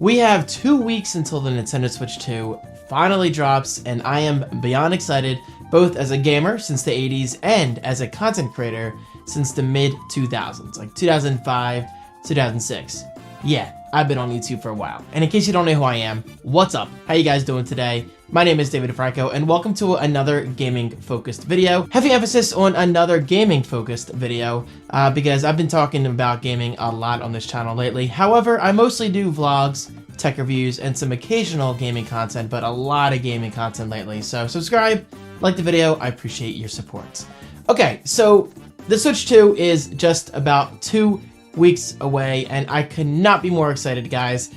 We have 2 weeks until the Nintendo Switch 2 finally drops, and I am beyond excited, both as a gamer since the 80s and as a content creator since the mid-2000s, like 2005, 2006. Yeah, I've been on YouTube for a while. And in case you don't know who I am, what's up? How you guys doing today? My name is David DeFranco, and welcome to another gaming-focused video. Heavy emphasis on another gaming-focused video, because I've been talking about gaming a lot on this channel lately. However, I mostly do vlogs, tech reviews, and some occasional gaming content, but a lot of gaming content lately. So subscribe, like the video, I appreciate your support. Okay, so the Switch 2 is just about 2 weeks away, and I could not be more excited, guys.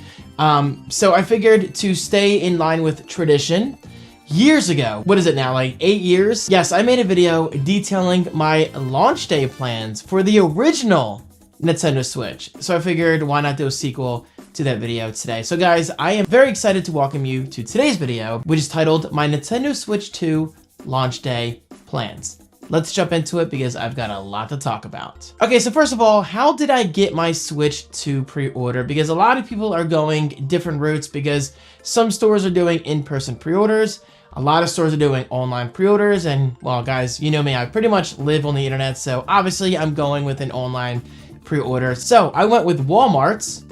So I figured to stay in line with tradition, years ago, what is it now, like 8 years? Yes, I made a video detailing my launch day plans for the original Nintendo Switch. So I figured, why not do a sequel to that video today? So guys, I am very excited to welcome you to today's video, which is titled My Nintendo Switch 2 Launch Day Plans. Let's jump into it because I've got a lot to talk about. Okay, so first of all, how did I get my Switch 2 pre-order? Because a lot of people are going different routes, because some stores are doing in-person pre-orders, a lot of stores are doing online pre-orders, and well guys, you know me, I pretty much live on the internet, so obviously I'm going with an online pre-order. So I went with Walmart's.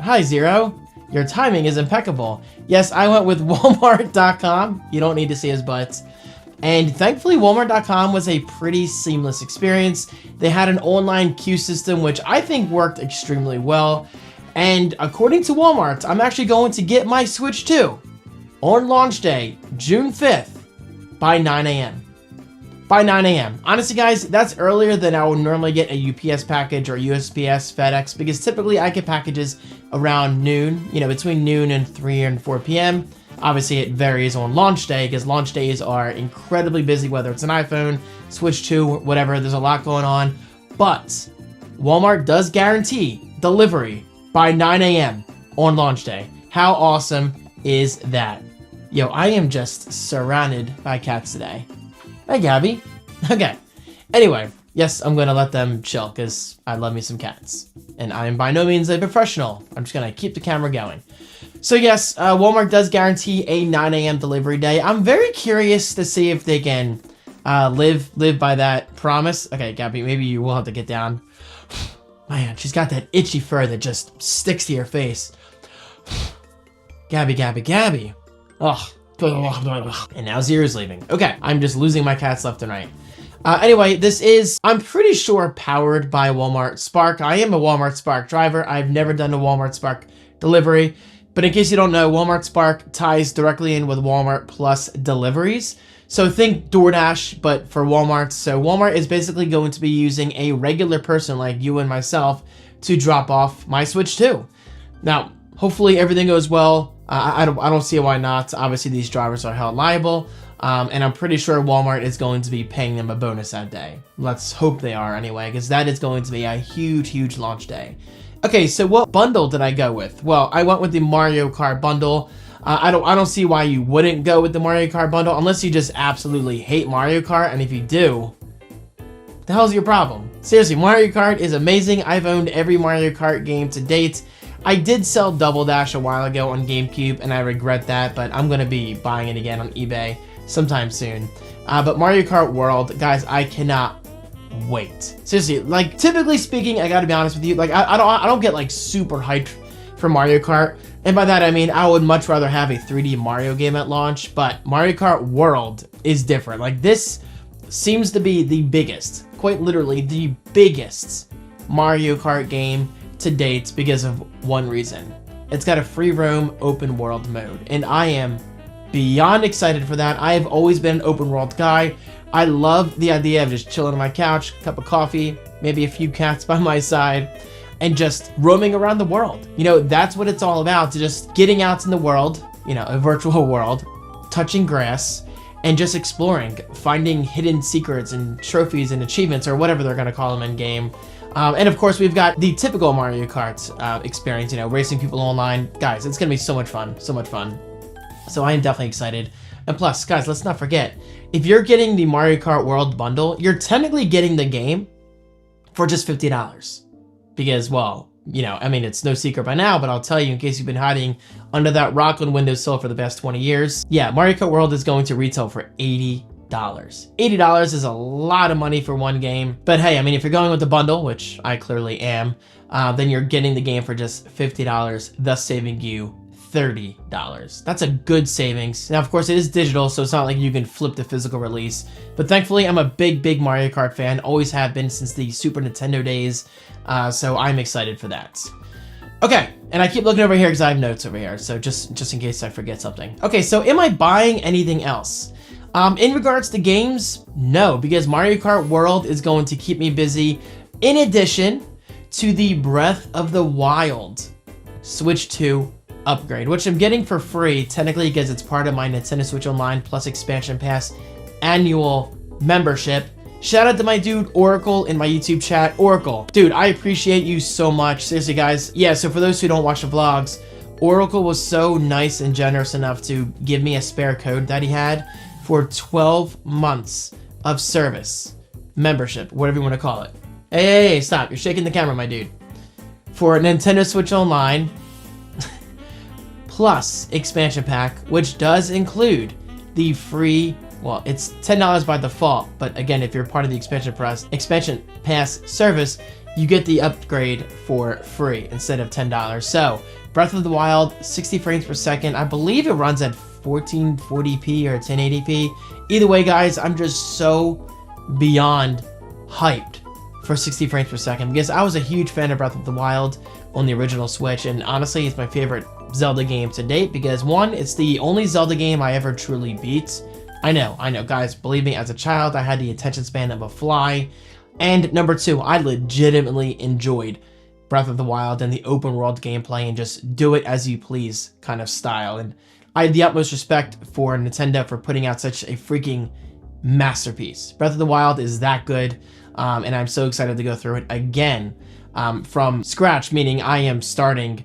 Hi Zero, your timing is impeccable. Yes, I went with Walmart.com. You don't need to see his butts. And thankfully, Walmart.com was a pretty seamless experience. They had an online queue system, which I think worked extremely well. And according to Walmart, I'm actually going to get my Switch 2 on launch day, June 5th, by 9 a.m. By 9 a.m. Honestly, guys, that's earlier than I would normally get a UPS package or USPS, FedEx, because typically I get packages around noon, you know, between noon and 3 and 4 p.m. Obviously, it varies on launch day, because launch days are incredibly busy, whether it's an iPhone, Switch 2, whatever. There's a lot going on. But Walmart does guarantee delivery by 9 a.m. on launch day. How awesome is that? Yo, I am just surrounded by cats today. Hi, Gabby. Okay. Anyway, yes, I'm going to let them chill, because I love me some cats. And I am by no means a professional. I'm just going to keep the camera going. So yes, Walmart does guarantee a 9 a.m. delivery day. I'm very curious to see if they can live by that promise. Okay, Gabby, maybe you will have to get down. Man, she's got that itchy fur that just sticks to your face. Gabby. Ugh. And now Zero's leaving. Okay, I'm just losing my cats left and right. Anyway, this is, I'm pretty sure, powered by Walmart Spark. I am a Walmart Spark driver. I've never done a Walmart Spark delivery. But in case you don't know, Walmart Spark ties directly in with Walmart Plus deliveries. So think DoorDash, but for Walmart. So Walmart is basically going to be using a regular person like you and myself to drop off my Switch 2. Now, hopefully everything goes well. I don't see why not. Obviously, these drivers are held liable. And I'm pretty sure Walmart is going to be paying them a bonus that day. Let's hope they are anyway, because that is going to be a huge launch day. Okay, so what bundle did I go with? Well, I went with the Mario Kart bundle. I don't see why you wouldn't go with the Mario Kart bundle, unless you just absolutely hate Mario Kart, and if you do, what the hell's your problem? Seriously, Mario Kart is amazing. I've owned every Mario Kart game to date. I did sell Double Dash a while ago on GameCube, and I regret that, but I'm going to be buying it again on eBay sometime soon. But Mario Kart World, guys, I cannot wait. Seriously, like, typically speaking, I gotta be honest with you, like, I don't get like super hyped for Mario Kart, and by that I mean I would much rather have a 3D Mario game at launch. But Mario Kart World is different. Like, this seems to be the biggest, quite literally the biggest Mario Kart game to date, because of one reason. It's got a free roam open world mode, and I am beyond excited for that. I have always been an open world guy. I love the idea of just chilling on my couch, cup of coffee, maybe a few cats by my side, and just roaming around the world. You know, that's what it's all about, just getting out in the world, you know, a virtual world, touching grass, and just exploring, finding hidden secrets and trophies and achievements, or whatever they're going to call them in game. And of course, we've got the typical Mario Kart experience, you know, racing people online. Guys, it's going to be so much fun, so much fun. So I am definitely excited. And plus, guys, let's not forget, if you're getting the Mario Kart World bundle, you're technically getting the game for just $50. Because, well, you know, I mean, it's no secret by now, but I'll tell you in case you've been hiding under that rock on windowsill for the past 20 years. Yeah, Mario Kart World is going to retail for $80. $80 is a lot of money for one game. But hey, I mean, if you're going with the bundle, which I clearly am, then you're getting the game for just $50, thus saving you $30. That's a good savings. Now, of course, it is digital, so it's not like you can flip the physical release. But thankfully, I'm a big Mario Kart fan. Always have been since the Super Nintendo days. So I'm excited for that. Okay, and I keep looking over here because I have notes over here. So just in case I forget something. Okay, so am I buying anything else? In regards to games, no, because Mario Kart World is going to keep me busy. In addition to the Breath of the Wild Switch 2 upgrade, which I'm getting for free, technically because it's part of my Nintendo Switch Online Plus Expansion Pass annual membership. Shout out to my dude Oracle in my YouTube chat. Oracle, dude, I appreciate you so much. Seriously, guys. Yeah, so for those who don't watch the vlogs, Oracle was so nice and generous enough to give me a spare code that he had for 12 months of service, membership, whatever you want to call it. Hey, stop. You're shaking the camera, my dude. For Nintendo Switch Online Plus Expansion Pack, which does include the free, well, it's $10 by default, but again, if you're part of the Expansion Pass service, you get the upgrade for free instead of $10. So, Breath of the Wild, 60 frames per second. I believe it runs at 1440p or 1080p. Either way, guys, I'm just so beyond hyped for 60 frames per second because I was a huge fan of Breath of the Wild on the original Switch, and honestly, it's my favorite Zelda game to date because one, it's the only Zelda game I ever truly beat. I know, guys, believe me, as a child, I had the attention span of a fly. And number two, I legitimately enjoyed Breath of the Wild and the open world gameplay and just do it as you please kind of style. And I have the utmost respect for Nintendo for putting out such a freaking masterpiece. Breath of the Wild is that good, and I'm so excited to go through it again from scratch, meaning I am starting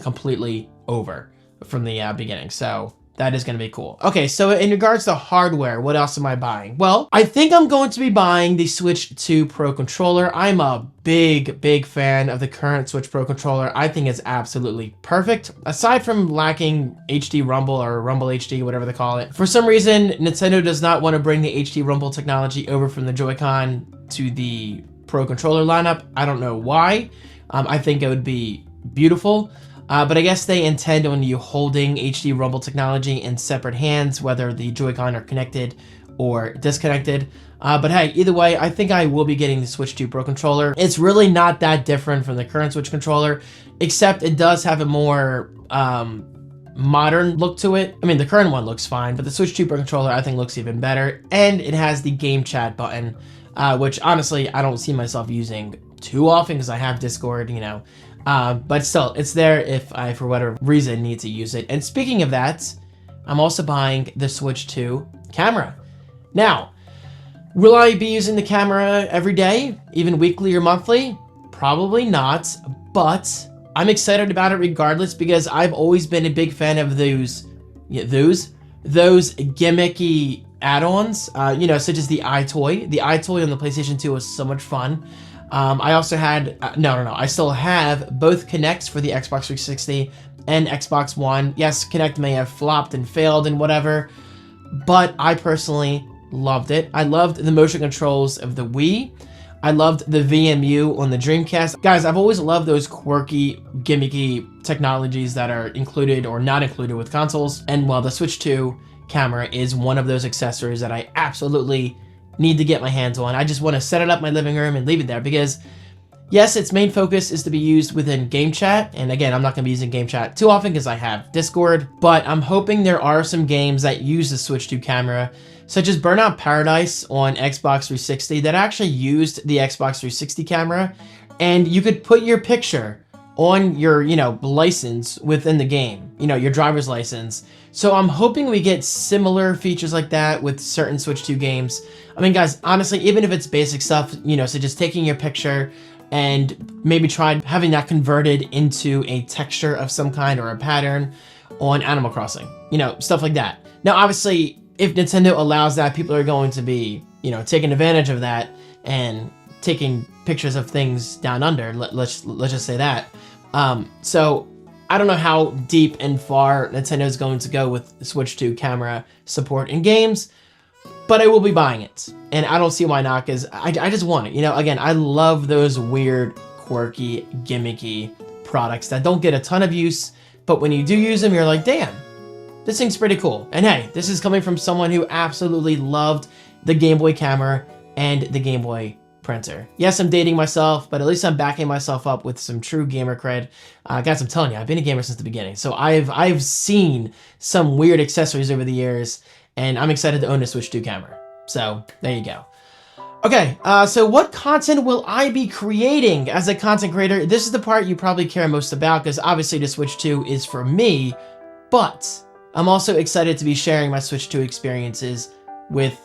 completely over from the beginning. So that is going to be cool. Okay, so in regards to hardware, what else am I buying? Well, I think I'm going to be buying the Switch 2 Pro Controller. I'm a big fan of the current Switch Pro Controller. I think it's absolutely perfect. Aside from lacking HD Rumble or Rumble HD, whatever they call it. For some reason, Nintendo does not want to bring the HD Rumble technology over from the Joy-Con to the Pro Controller lineup. I don't know why. I think it would be beautiful. But I guess they intend on you holding HD Rumble technology in separate hands, whether the Joy-Con are connected or disconnected. But hey, either way, I think I will be getting the Switch 2 Pro Controller. It's really not that different from the current Switch controller, except it does have a more modern look to it. I mean, the current one looks fine, but the Switch 2 Pro Controller I think looks even better. And it has the game chat button, which honestly, I don't see myself using too often because I have Discord, you know. But still, it's there if I, for whatever reason, need to use it. And speaking of that, I'm also buying the Switch 2 camera. Now, will I be using the camera every day, even weekly or monthly? Probably not, but I'm excited about it regardless because I've always been a big fan of those gimmicky add-ons, you know, such as the iToy. The iToy on the PlayStation 2 was so much fun. I also had, I still have both Kinects for the Xbox 360 and Xbox One. Yes, Kinect may have flopped and failed and whatever, but I personally loved it. I loved the motion controls of the Wii. I loved the VMU on the Dreamcast. Guys, I've always loved those quirky, gimmicky technologies that are included or not included with consoles. And while the Switch 2 camera is one of those accessories that I absolutely need to get my hands on. I just want to set it up in my living room and leave it there because yes, its main focus is to be used within game chat. And again, I'm not going to be using game chat too often because I have Discord, but I'm hoping there are some games that use the Switch 2 camera, such as Burnout Paradise on Xbox 360 that actually used the Xbox 360 camera. And you could put your picture on your, you know, license within the game, you know, your driver's license. So I'm hoping we get similar features like that with certain Switch 2 games. I mean, guys, honestly, even if it's basic stuff, you know, so just taking your picture and maybe try having that converted into a texture of some kind or a pattern on Animal Crossing, you know, stuff like that. Now, obviously, if Nintendo allows that, people are going to be, you know, taking advantage of that and taking pictures of things down under. Let's just say that. So I don't know how deep and far Nintendo is going to go with Switch 2 camera support in games, but I will be buying it. And I don't see why not, because I just want it. You know, again, I love those weird, quirky, gimmicky products that don't get a ton of use, but when you do use them, you're like, damn, this thing's pretty cool. And hey, this is coming from someone who absolutely loved the Game Boy camera and the Game Boy printer. Yes, I'm dating myself, but at least I'm backing myself up with some true gamer cred. Guys, I'm telling you, I've been a gamer since the beginning. So I've seen some weird accessories over the years, and I'm excited to own a Switch 2 camera. So there you go. Okay, so what content will I be creating as a content creator? This is the part you probably care most about, because obviously the Switch 2 is for me, but I'm also excited to be sharing my Switch 2 experiences with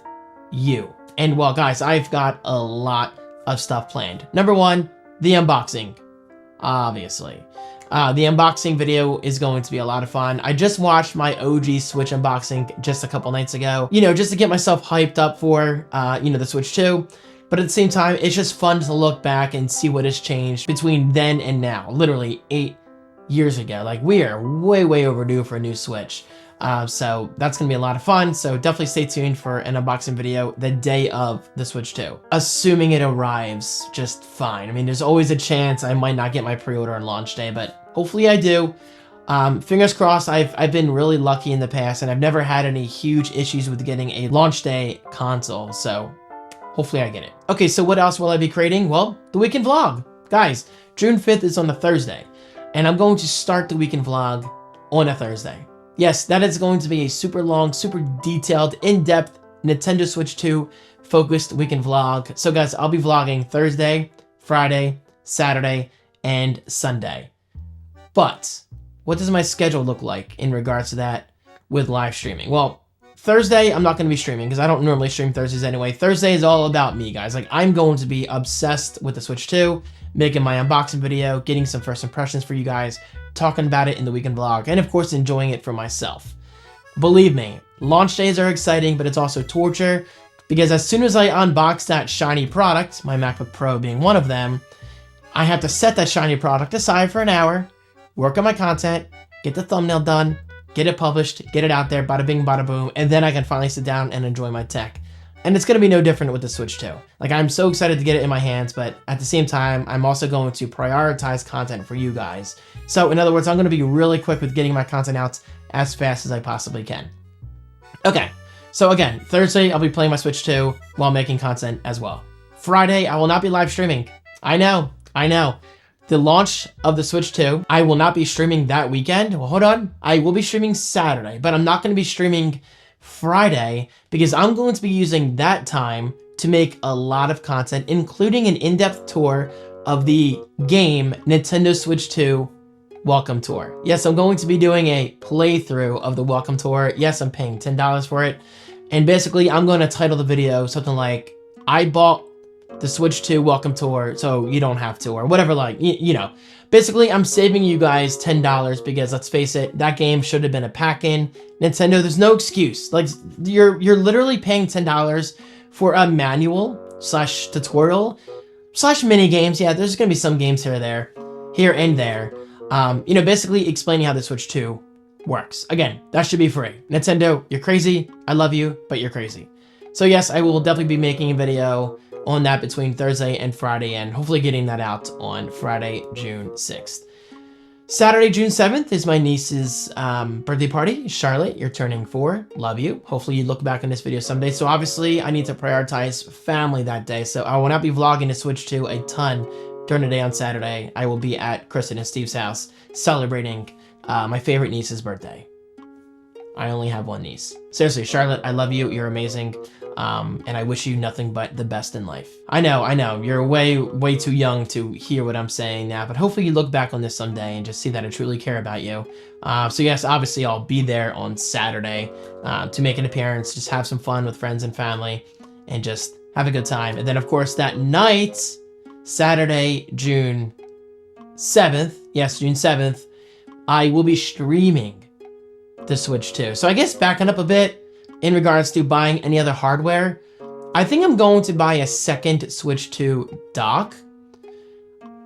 you. And well, guys, I've got a lot of stuff planned. Number one, the unboxing, obviously. The unboxing video is going to be a lot of fun. I just watched my OG Switch unboxing just a couple nights ago, you know, just to get myself hyped up for, you know, the Switch 2. But at the same time, it's just fun to look back and see what has changed between then and now. Literally 8 years ago. Like, we are way, way overdue for a new Switch. So that's going to be a lot of fun. So definitely stay tuned for an unboxing video the day of the Switch 2. Assuming it arrives just fine. I mean, there's always a chance I might not get my pre-order on launch day, but hopefully I do. Fingers crossed. I've been really lucky in the past, and I've never had any huge issues with getting a launch day console. So hopefully I get it. Okay, so what else will I be creating? Well, the weekend vlog. Guys, June 5th is on a Thursday, and I'm going to start the weekend vlog on a Thursday. Yes, that is going to be a super long, super detailed, in-depth Nintendo Switch 2 focused weekend vlog. So guys, I'll be vlogging Thursday, Friday, Saturday, and Sunday. But what does my schedule look like in regards to that with live streaming? Well, Thursday, I'm not going to be streaming because I don't normally stream Thursdays anyway. Thursday is all about me, guys. Like, I'm going to be obsessed with the Switch 2, making my unboxing video, getting some first impressions for you guys, talking about it in the weekend vlog, and of course enjoying it for myself. Believe me, launch days are exciting, but it's also torture, because as soon as I unbox that shiny product, my MacBook Pro being one of them, I have to set that shiny product aside for an hour, work on my content, get the thumbnail done, get it published, get it out there, bada bing, bada boom, and then I can finally sit down and enjoy my tech. And it's going to be no different with the Switch 2. Like, I'm so excited to get it in my hands, but at the same time, I'm also going to prioritize content for you guys. So, in other words, I'm going to be really quick with getting my content out as fast as I possibly can. Okay, so again, Thursday, I'll be playing my Switch 2 while making content as well. Friday, I will not be live streaming. I know. The launch of the Switch 2, I will not be streaming that weekend. Well, hold on. I will be streaming Saturday, but I'm not going to be streaming Friday, because I'm going to be using that time to make a lot of content, including an in-depth tour of the game Nintendo Switch 2 Welcome Tour. Yes, I'm going to be doing a playthrough of the Welcome Tour. Yes, I'm paying $10 for it. And basically, I'm going to title the video something like, I bought the Switch 2 Welcome Tour, so you don't have to, or whatever, like, you know. Basically, I'm saving you guys $10 because, let's face it, that game should have been a pack-in. Nintendo, there's no excuse. Like, you're literally paying $10 for a manual slash tutorial slash mini games. Yeah, there's gonna be some games here and there. You know, basically explaining how the Switch 2 works. Again, that should be free. Nintendo, you're crazy. I love you, but you're crazy. So yes, I will definitely be making a video on that between Thursday and Friday, and hopefully getting that out on Friday, June 6th. Saturday, June 7th is my niece's birthday party. Charlotte, you're turning 4. Love you. Hopefully you look back on this video someday. So obviously I need to prioritize family that day. So I will not be vlogging the Switch 2 a ton during the day on Saturday. I will be at Kristen and Steve's house celebrating my favorite niece's birthday. I only have one niece. Seriously, Charlotte, I love you. You're amazing. And I wish you nothing but the best in life. I know, you're way too young to hear what I'm saying now, but hopefully you look back on this someday and just see that I truly care about you. So yes, obviously I'll be there on Saturday to make an appearance, just have some fun with friends and family, and just have a good time. And then of course that night, Saturday, June 7th, yes, June 7th, I will be streaming the Switch 2. So I guess backing up a bit, in regards to buying any other hardware, I think I'm going to buy a second Switch 2 dock.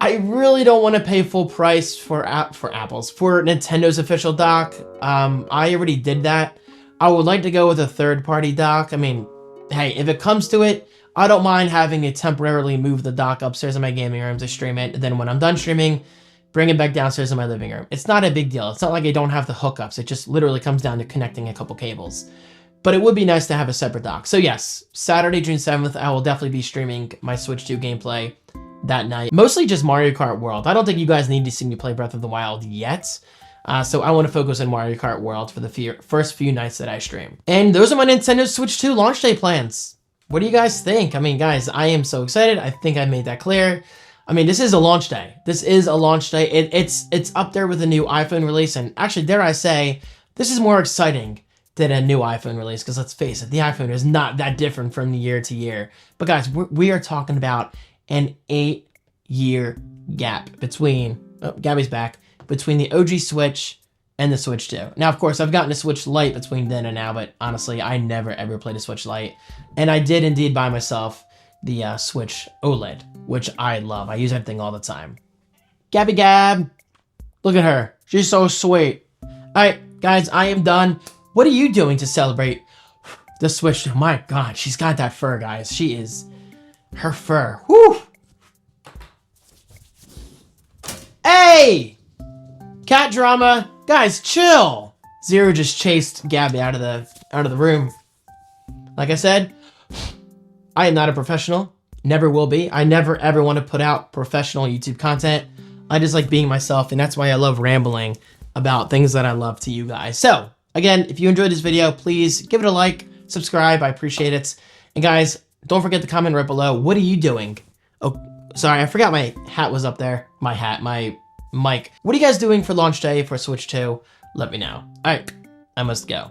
I really don't want to pay full price for Nintendo's official dock. I already did that. I would like to go with a third-party dock. I mean, hey, if it comes to it, I don't mind having to temporarily move the dock upstairs in my gaming room to stream it. And then when I'm done streaming, bring it back downstairs in my living room. It's not a big deal. It's not like I don't have the hookups. It just literally comes down to connecting a couple cables. But it would be nice to have a separate dock. So yes, Saturday, June 7th, I will definitely be streaming my Switch 2 gameplay that night. Mostly just Mario Kart World. I don't think you guys need to see me play Breath of the Wild yet. So I want to focus on Mario Kart World for the first few nights that I stream. And those are my Nintendo Switch 2 launch day plans. What do you guys think? I mean, guys, I am so excited. I think I made that clear. I mean, this is a launch day. This is a launch day. It's up there with the new iPhone release. And actually, dare I say, this is more exciting than a new iPhone release, because let's face it, the iPhone is not that different from year to year. But guys, we are talking about an 8-year gap between, oh, Gabby's back, between the OG Switch and the Switch 2. Now, of course, I've gotten a Switch Lite between then and now, but honestly, I never ever played a Switch Lite. And I did indeed buy myself the Switch OLED, which I love. I use that thing all the time. Gabby Gab, look at her. She's so sweet. All right, guys, I am done. What are you doing to celebrate the Switch? My God, she's got that fur, guys. She is, her fur. Whew. Hey! Cat drama. Guys, chill. Zero just chased Gabby out of the room. Like I said, I am not a professional. Never will be. I never ever want to put out professional YouTube content. I just like being myself, and that's why I love rambling about things that I love to you guys. So, again, if you enjoyed this video, please give it a like, subscribe. I appreciate it. And guys, don't forget to comment right below. What are you doing? Oh, sorry, I forgot my hat was up there. My hat, my mic. What are you guys doing for launch day for Switch 2? Let me know. All right, I must go.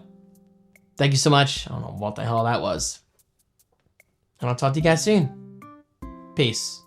Thank you so much. I don't know what the hell that was. And I'll talk to you guys soon. Peace.